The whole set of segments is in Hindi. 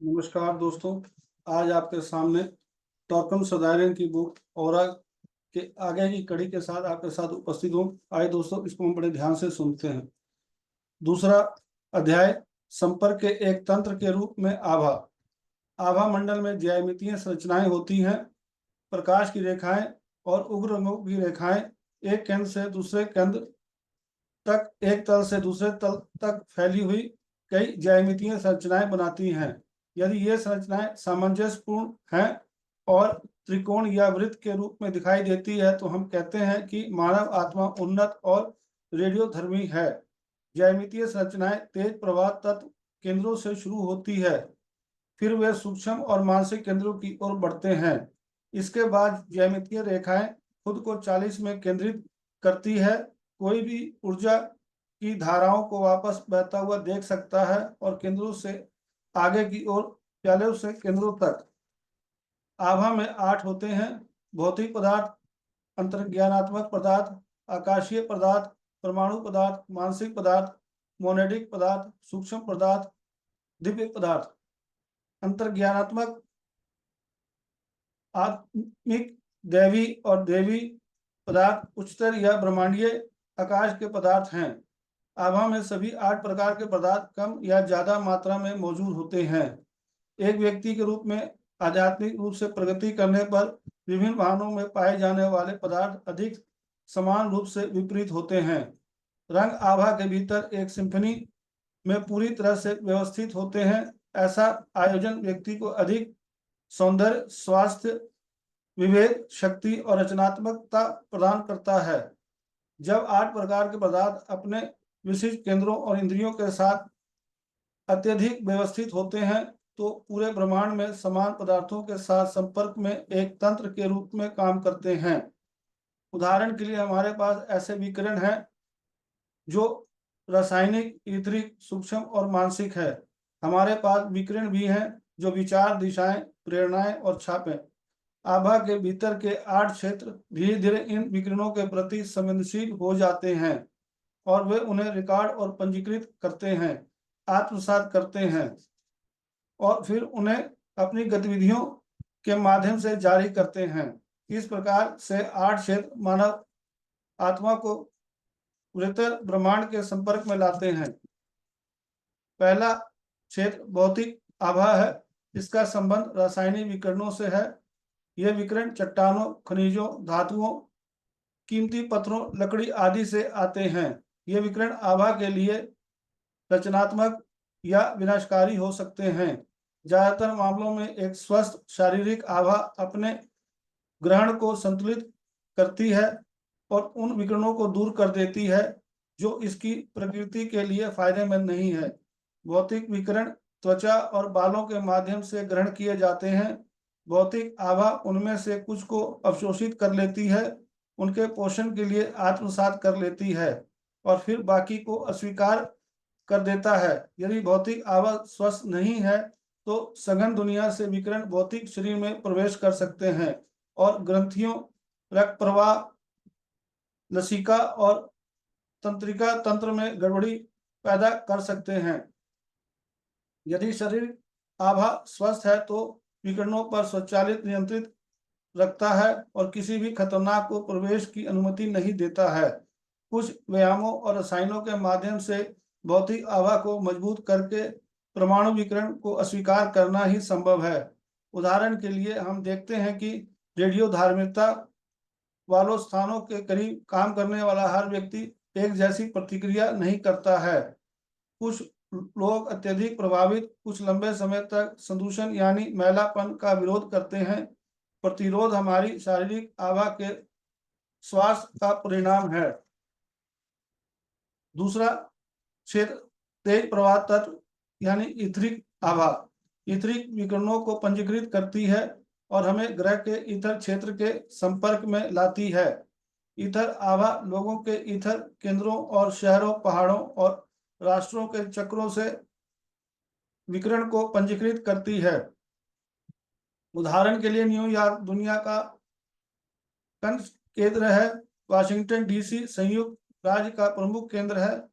नमस्कार दोस्तों। आज आपके सामने टॉकम सदारियन की बुक और के आगे की कड़ी के साथ आपके साथ उपस्थित हूँ। आइए दोस्तों, इसको हम बड़े ध्यान से सुनते हैं। दूसरा अध्याय, संपर्क के एक तंत्र के रूप में आभा। आभा मंडल में ज्यामितीय संरचनाएं होती हैं। प्रकाश की रेखाएं और उग्र रंगों की रेखाएं एक केंद्र से दूसरे केंद्र तक, एक तल से दूसरे तल तक फैली हुई कई ज्यामितीय संरचनाएं बनाती हैं। यदि ये संरचनाएं सामंजस्यपूर्ण हैं और त्रिकोण या वृत्त के रूप में दिखाई देती है तो हम कहते हैं कि मानव आत्मा उन्नत और रेडियोधर्मी है। ज्यामितीय संरचनाएं तेज प्रवाह तत्व केंद्रों से शुरू होती है, फिर वे सूक्ष्म और मानसिक केंद्रों की ओर बढ़ते हैं। इसके बाद ज्यामितीय रेखाएं खुद को 40 में केंद्रित करती है। कोई भी ऊर्जा की धाराओं को वापस बहता हुआ देख सकता है और केंद्रों से आगे की ओर, प्यालों से केंद्रों तक। आभा में 8 होते हैं: भौतिक पदार्थ, अंतर्ज्ञानात्मक पदार्थ, आकाशीय पदार्थ, परमाणु पदार्थ, मानसिक पदार्थ, मोनेडिक पदार्थ, सूक्ष्म पदार्थ, दिव्य पदार्थ। अंतर्ज्ञानात्मक आत्मिक, दैवी और देवी पदार्थ उच्चतर या ब्रह्मांडीय आकाश के पदार्थ हैं। आभा में सभी 8 प्रकार के पदार्थ कम या ज्यादा मात्रा में मौजूद होते हैं। एक व्यक्ति के रूप में आध्यात्मिक रूप से प्रगति करने पर विभिन्न वाहनों में पाए जाने वाले पदार्थ अधिक समान रूप से विपरीत होते हैं। रंग आभा के भीतर एक सिम्फनी में पूरी तरह से व्यवस्थित होते हैं। ऐसा आयोजन व्यक्ति को अधिक सौंदर्य, स्वास्थ्य, विवेक, शक्ति और रचनात्मकता प्रदान करता है। जब 8 प्रकार के पदार्थ अपने विशिष्ट केंद्रों और इंद्रियों के साथ अत्यधिक व्यवस्थित होते हैं तो पूरे ब्रह्मांड में समान पदार्थों के साथ संपर्क में एक तंत्र के रूप में काम करते हैं। उदाहरण के लिए हमारे पास ऐसे विकिरण हैं जो रासायनिक, ईथरिक, सूक्ष्म और मानसिक है। हमारे पास विकिरण भी हैं जो विचार, दिशाएं, प्रेरणाएं और छापें। आभा के भीतर के 8 क्षेत्र धीरे धीरे इन विकिरणों के प्रति संवेदनशील हो जाते हैं और वे उन्हें रिकॉर्ड और पंजीकृत करते हैं, आत्मसात करते हैं और फिर उन्हें अपनी गतिविधियों के माध्यम से जारी करते हैं। इस प्रकार से 8 क्षेत्र मानव आत्मा को वृहत्तर ब्रह्मांड के संपर्क में लाते हैं। पहला क्षेत्र भौतिक आभा है। इसका संबंध रासायनिक विकिरणों से है। यह विकिरण चट्टानों, खनिजों, धातुओं, कीमती पत्थरों, लकड़ी आदि से आते हैं। ये विकिरण आभा के लिए रचनात्मक या विनाशकारी हो सकते हैं। ज्यादातर मामलों में एक स्वस्थ शारीरिक आभा अपने ग्रहण को संतुलित करती है और उन विकिरणों को दूर कर देती है जो इसकी प्रकृति के लिए फायदेमंद नहीं है। भौतिक विकिरण त्वचा और बालों के माध्यम से ग्रहण किए जाते हैं। भौतिक आभा उनमें से कुछ को अवशोषित कर लेती है, उनके पोषण के लिए आत्मसात कर लेती है और फिर बाकी को अस्वीकार कर देता है। यदि भौतिक आभा स्वस्थ नहीं है तो सघन दुनिया से विकिरण भौतिक शरीर में प्रवेश कर सकते हैं और ग्रंथियों, रक्त प्रवाह, लसिका और तंत्रिका तंत्र में गड़बड़ी पैदा कर सकते हैं। यदि शरीर आभा स्वस्थ है तो विकिरणों पर स्वचालित नियंत्रित रखता है और किसी भी खतरनाक को प्रवेश की अनुमति नहीं देता है। कुछ व्यायामों और रसायनों के माध्यम से भौतिक आभा को मजबूत करके परमाणु विकिरण को अस्वीकार करना ही संभव है। उदाहरण के लिए हम देखते हैं कि रेडियो धार्मिकता वालों स्थानों के करीब काम करने वाला हर व्यक्ति एक जैसी प्रतिक्रिया नहीं करता है। कुछ लोग अत्यधिक प्रभावित कुछ लंबे समय तक संदूषण यानी मैलापन का विरोध करते हैं। प्रतिरोध हमारी शारीरिक आभा के स्वास्थ्य का परिणाम है। दूसरा क्षेत्र तेज प्रवाह तत्व यानी ईथरिक आभा। ईथरिक विकिरणों को पंजीकृत करती है और हमें ग्रह के ईथर क्षेत्र के संपर्क में लाती है। ईथर आभा लोगों के ईथर केंद्रों और शहरों, पहाड़ों और राष्ट्रों के चक्रों से विकिरण को पंजीकृत करती है। उदाहरण के लिए न्यूयॉर्क दुनिया का केंद्र है। वाशिंगटन डीसी संयुक्त राज्य का प्रमुख केंद्र है।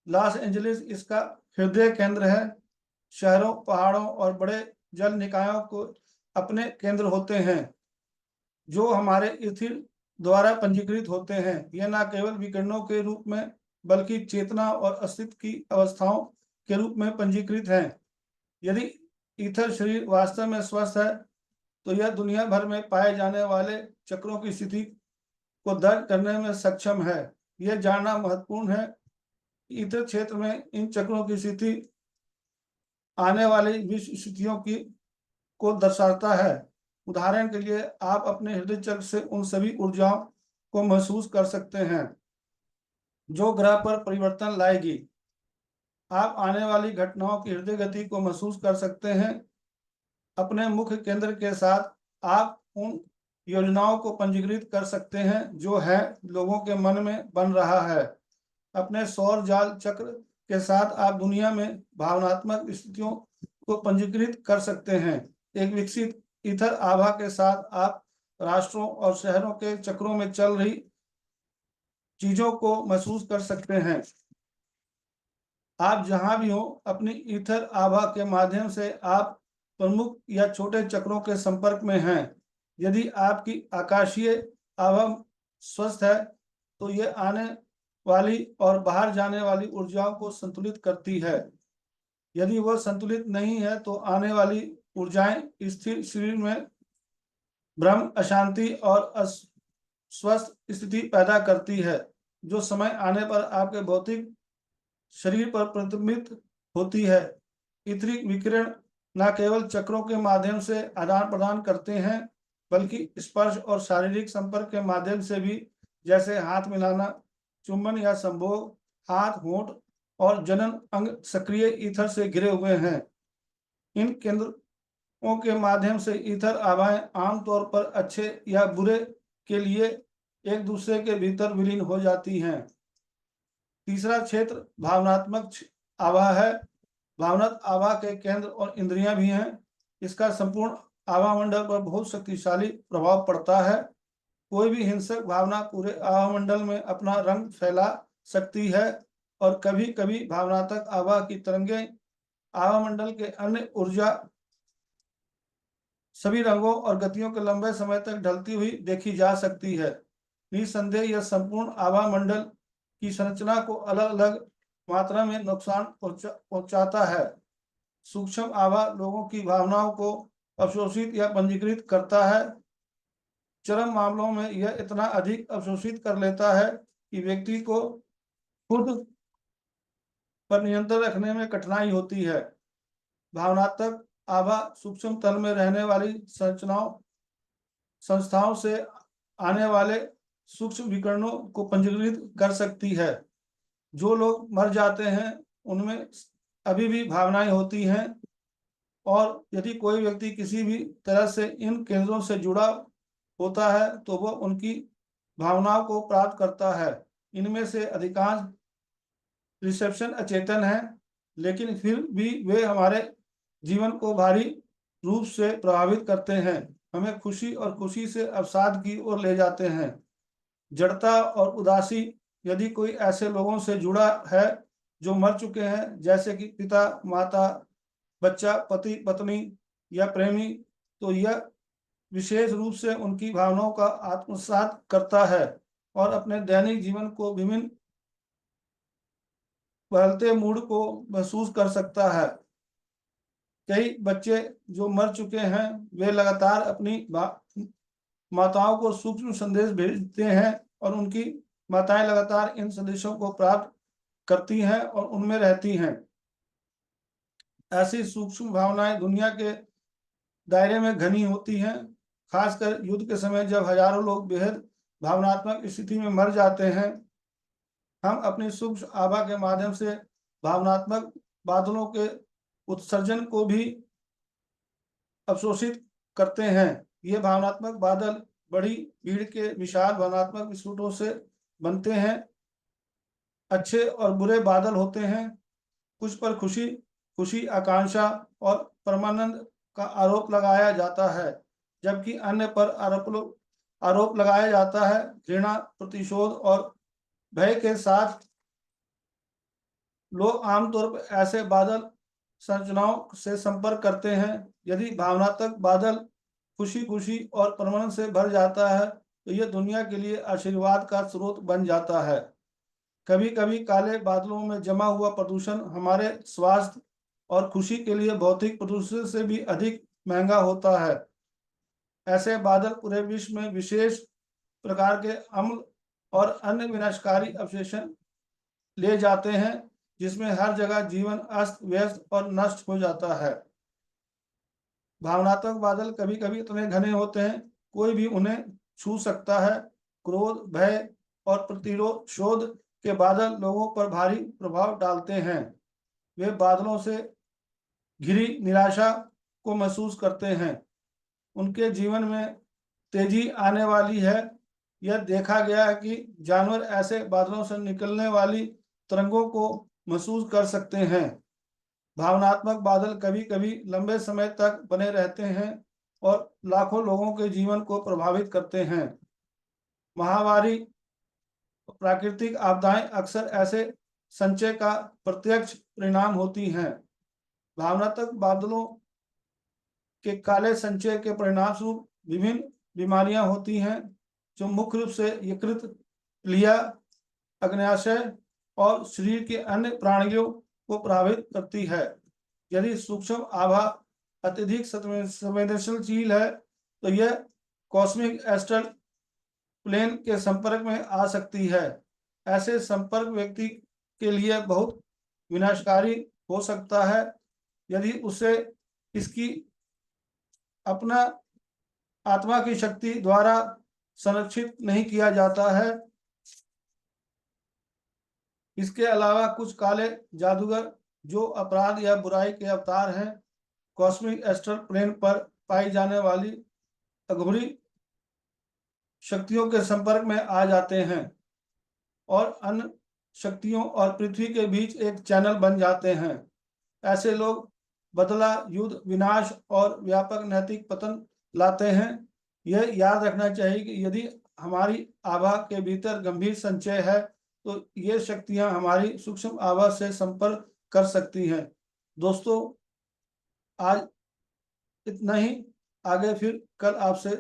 लॉस एंजलिस इसका हृदय केंद्र है। शहरों, पहाड़ों और बड़े जल निकायों को अपने केंद्र होते हैं, जो हमारे स्थिर द्वारा पंजीकृत होते हैं। यह न केवल विकिरणों के रूप में बल्कि चेतना और अस्तित्व की अवस्थाओं के रूप में पंजीकृत हैं। यदि ईथर शरीर वास्तव में स्वस्थ है तो यह दुनिया भर में पाए जाने वाले चक्रों की स्थिति को दर्ज करने में सक्षम है। यह जानना महत्वपूर्ण है कि ईथर क्षेत्र में इन चक्रों की स्थिति आने वाली विश्व स्थितियों की को दर्शाता है। उदाहरण के लिए आप अपने हृदय चक्र से उन सभी ऊर्जाओं को महसूस कर सकते हैं जो ग्रह पर परिवर्तन लाएगी। आप आने वाली घटनाओं की हृदय गति को महसूस कर सकते हैं। अपने मुख्य केंद्र के साथ आप उन योजनाओं को पंजीकृत कर सकते हैं जो है लोगों के मन में बन रहा है। अपने सौर जाल चक्र के साथ आप दुनिया में भावनात्मक स्थितियों को पंजीकृत कर सकते हैं। एक विकसित ईथर आभा के साथ आप राष्ट्रों और शहरों के चक्रों में चल रही चीजों को महसूस कर सकते हैं। आप जहां भी हो, अपनी ईथर आभा के माध्यम से आप प्रमुख या छोटे चक्रों के संपर्क में हैं। यदि आपकी आकाशीय आभा स्वस्थ है तो यह आने वाली और बाहर जाने वाली ऊर्जाओं को संतुलित करती है। यदि वह संतुलित नहीं है तो आने वाली ऊर्जाएं स्थिर शरीर में भ्रम, अशांति और अस्वस्थ स्थिति पैदा करती है, जो समय आने पर आपके भौतिक शरीर पर प्रतिबिंबित होती है। ईथरिक विकिरण न केवल चक्रों के माध्यम से आदान प्रदान करते हैं बल्कि स्पर्श और शारीरिक संपर्क के माध्यम से भी, जैसे हाथ मिलाना, चुंबन या संभोग। हाथ, होंठ और जनन अंग सक्रिय ईथर से घिरे हुए हैं। इन केंद्रों के माध्यम से ईथर आभाएं आमतौर पर अच्छे या बुरे के लिए एक दूसरे के भीतर विलीन हो जाती हैं। तीसरा क्षेत्र भावनात्मक आभा है। भावनात्मक आभा के केंद्र और इंद्रियां भी हैं। इसका संपूर्ण आभा मंडल पर बहुत शक्तिशाली प्रभाव पड़ता है। कोई भी हिंसक भावना पूरे आभा मंडल में अपना रंग फैला सकती है और कभी कभी भावनात्मक आभा की तरंगें आभा मंडल के अन्य ऊर्जा सभी रंगों और गतियों के लंबे समय तक ढलती हुई देखी जा सकती है। निसंदेह यह संपूर्ण आभा मंडल की संरचना को अलग अलग मात्रा में नुकसान पहुंचाता है। सूक्ष्म आभा लोगों की भावनाओं को अवशोषित या पंजीकृत करता है। चरम मामलों में यह इतना अधिक अवशोषित कर लेता है कि व्यक्ति को खुद पर नियंत्रण रखने में कठिनाई होती है। भावनात्मक आभा सूक्ष्म तल में रहने वाली संस्थाओं से आने वाले सूक्ष्म विकिरणों को पंजीकृत कर सकती है। जो लोग मर जाते हैं उनमें अभी भी भावनाएं होती हैं, और यदि कोई व्यक्ति किसी भी तरह से इन केंद्रों से जुड़ा होता है तो वह उनकी भावनाओं को प्राप्त करता है। इनमें से अधिकांश रिसेप्शन अचेतन है, लेकिन फिर भी वे हमारे जीवन को भारी रूप से प्रभावित करते हैं। हमें खुशी और खुशी से अवसाद की ओर ले जाते हैं। जड़ता और उदासी यदि कोई ऐसे लोगों से जुड़ा है जो मर चुके हैं, जैसे कि पिता, माता, बच्चा, पति, पत्नी या प्रेमी, तो यह विशेष रूप से उनकी भावनाओं का आत्मसात करता है और अपने दैनिक जीवन को विभिन्न बदलते मूड को महसूस कर सकता है। कई बच्चे जो मर चुके हैं वे लगातार अपनी माताओं को सूक्ष्म संदेश भेजते हैं और उनकी माताएं लगातार इन संदेशों को प्राप्त करती हैं और उनमें रहती हैं। ऐसी सूक्ष्म भावनाएं दुनिया के दायरे में घनी होती हैं, खासकर युद्ध के समय जब हजारों लोग बेहद भावनात्मक स्थिति में मर जाते हैं। हम अपनी सूक्ष्म आभा के माध्यम से भावनात्मक बादलों के उत्सर्जन को भी अवशोषित करते हैं। ये भावनात्मक बादल बड़ी भीड़ के विशाल भावनात्मक विस्फोटों से बनते हैं। अच्छे और बुरे बादल होते हैं। कुछ पर खुशी, खुशी, आकांक्षा और परमानंद का आरोप लगाया जाता है, जबकि अन्य पर आरोप लगाया जाता है घृणा, प्रतिशोध और भय के साथ। लोग आमतौर पर ऐसे बादल संरचनाओं से संपर्क करते हैं। यदि भावनात्मक बादल खुशी खुशी और परमानंद से भर जाता है तो यह दुनिया के लिए आशीर्वाद का स्रोत बन जाता है। कभी कभी काले बादलों में जमा हुआ प्रदूषण हमारे स्वास्थ्य और खुशी के लिए भौतिक प्रदूषण से भी अधिक महंगा होता है। ऐसे बादल पूरे विश्व में विशेष प्रकार के अम्ल और अन्य विनाशकारी अवशेषण ले जाते हैं, जिसमें हर जगह जीवन अस्त व्यस्त और नष्ट हो जाता है। भावनात्मक बादल कभी कभी इतने घने होते हैं कोई भी उन्हें छू सकता है। क्रोध, भय और प्रतिशोध के बादल लोगों पर भारी प्रभाव डालते हैं। वे बादलों से घिरी निराशा को महसूस करते हैं। उनके जीवन में तेजी आने वाली है। यह देखा गया है कि जानवर ऐसे बादलों से निकलने वाली तरंगों को महसूस कर सकते हैं। भावनात्मक बादल कभी कभी लंबे समय तक बने रहते हैं और लाखों लोगों के जीवन को प्रभावित करते हैं। महामारी, प्राकृतिक आपदाएं अक्सर ऐसे संचय का प्रत्यक्ष परिणाम होती हैं। भावनात्मक बादलों के काले संचय के परिणाम स्वरूप विभिन्न बीमारियां होती हैं, जो मुख्य रूप से यकृत, प्लीहा, अग्न्याशय और शरीर के अन्य प्राणियों को प्रभावित करती है। यदि सूक्ष्म आभा अत्यधिक संवेदनशील है तो यह कॉस्मिक एस्ट्रल प्लेन के संपर्क में आ सकती है। ऐसे संपर्क व्यक्ति के लिए बहुत विनाशकारी हो सकता है यदि उसे इसकी अपना आत्मा की शक्ति द्वारा संरक्षित नहीं किया जाता है। इसके अलावा कुछ काले जादूगर जो अपराध या बुराई के अवतार हैं, कॉस्मिक एस्ट्रल प्लेन पर पाई जाने वाली अघोरी शक्तियों के संपर्क में आ जाते हैं और अन्य शक्तियों और पृथ्वी के बीच एक चैनल बन जाते हैं। ऐसे लोग बदला, युद्ध, विनाश और व्यापक नैतिक पतन लाते हैं। यह याद रखना चाहिए कि यदि हमारी आभा के भीतर गंभीर संचय है तो ये शक्तियां हमारी सूक्ष्म आभा से संपर्क कर सकती हैं। दोस्तों, आज इतना ही। आगे फिर कल आपसे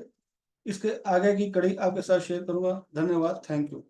इसके आगे की कड़ी आपके साथ शेयर करूंगा। धन्यवाद। Thank you.